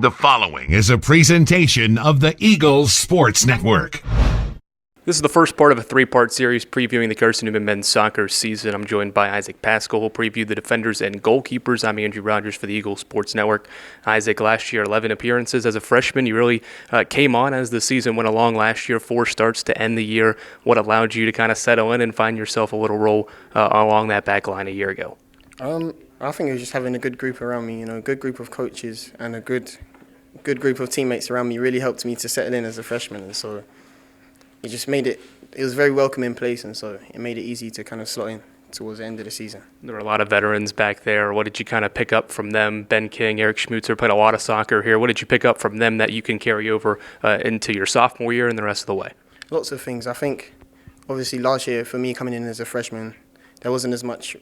The following is a presentation of the Eagles Sports Network. This is the first part of a three-part series previewing the Carson-Newman men's soccer season. I'm joined by Issac Pascal, who'll preview the defenders and goalkeepers. I'm Andrew Rogers for the Eagles Sports Network. Issac, last year, 11 appearances as a freshman. You really came on as the season went along last year, 4 starts to end the year. What allowed you to kind of settle in and find yourself a little role along that back line a year ago? I think it was just having a good group around me, a good group of coaches and a good group of teammates around me really helped me to settle in as a freshman. And so it just made it was a very welcoming place, and so it made it easy to kind of slot in towards the end of the season. There were a lot of veterans back there. What did you kind of pick up from them? Ben King, Eric Schmutzer played a lot of soccer here. What did you pick up from them that you can carry over into your sophomore year and the rest of the way? Lots of things. I think, obviously, last year, for me coming in as a freshman, there wasn't as much,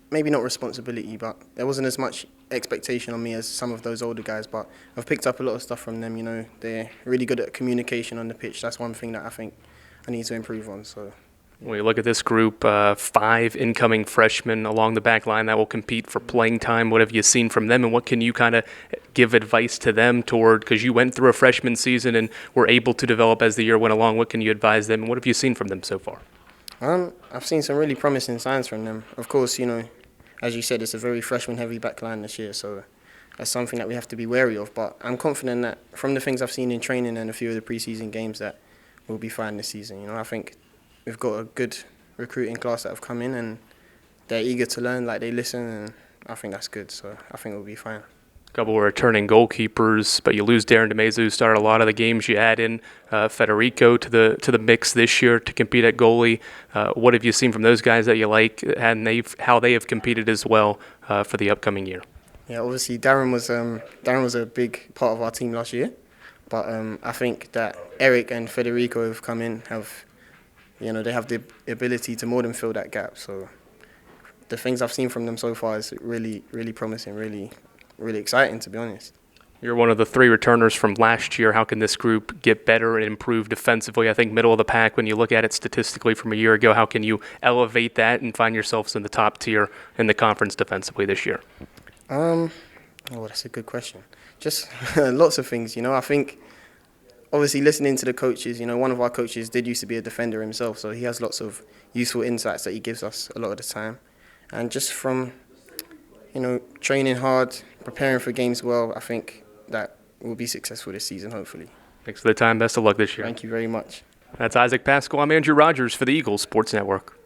maybe not responsibility, but there wasn't as much expectation on me as some of those older guys. But I've picked up a lot of stuff from them. They're really good at communication on the pitch. That's one thing that I think I need to improve on. So, when you look at this group, 5 incoming freshmen along the back line that will compete for playing time. What have you seen from them, and what can you kind of give advice to them toward, because you went through a freshman season and were able to develop as the year went along. What can you advise them, and what have you seen from them so far? I've seen some really promising signs from them. Of course, as you said, it's a very freshman-heavy back line this year, so that's something that we have to be wary of. But I'm confident that from the things I've seen in training and a few of the preseason games that we'll be fine this season. I think we've got a good recruiting class that have come in, and they're eager to learn, like they listen, and I think that's good. So I think we'll be fine. A couple of returning goalkeepers, but you lose Darren DeMeza, who started a lot of the games. You add in Federico to the mix this year to compete at goalie. What have you seen from those guys that you like, and how they have competed as well for the upcoming year? Yeah, obviously Darren was a big part of our team last year, but I think that Eric and Federico have come in, they have the ability to more than fill that gap. So the things I've seen from them so far is really, really promising, really, really exciting, to be honest. You're one of the 3 returners from last year. How can this group get better and improve defensively? I think middle of the pack, when you look at it statistically from a year ago, how can you elevate that and find yourselves in the top tier in the conference defensively this year? That's a good question. Just lots of things, I think obviously listening to the coaches, one of our coaches did used to be a defender himself, so he has lots of useful insights that he gives us a lot of the time. And just from, training hard, preparing for games well, I think that we'll be successful this season, hopefully. Thanks for the time. Best of luck this year. Thank you very much. That's Issac Pascal. I'm Andrew Rogers for the Eagles Sports Network.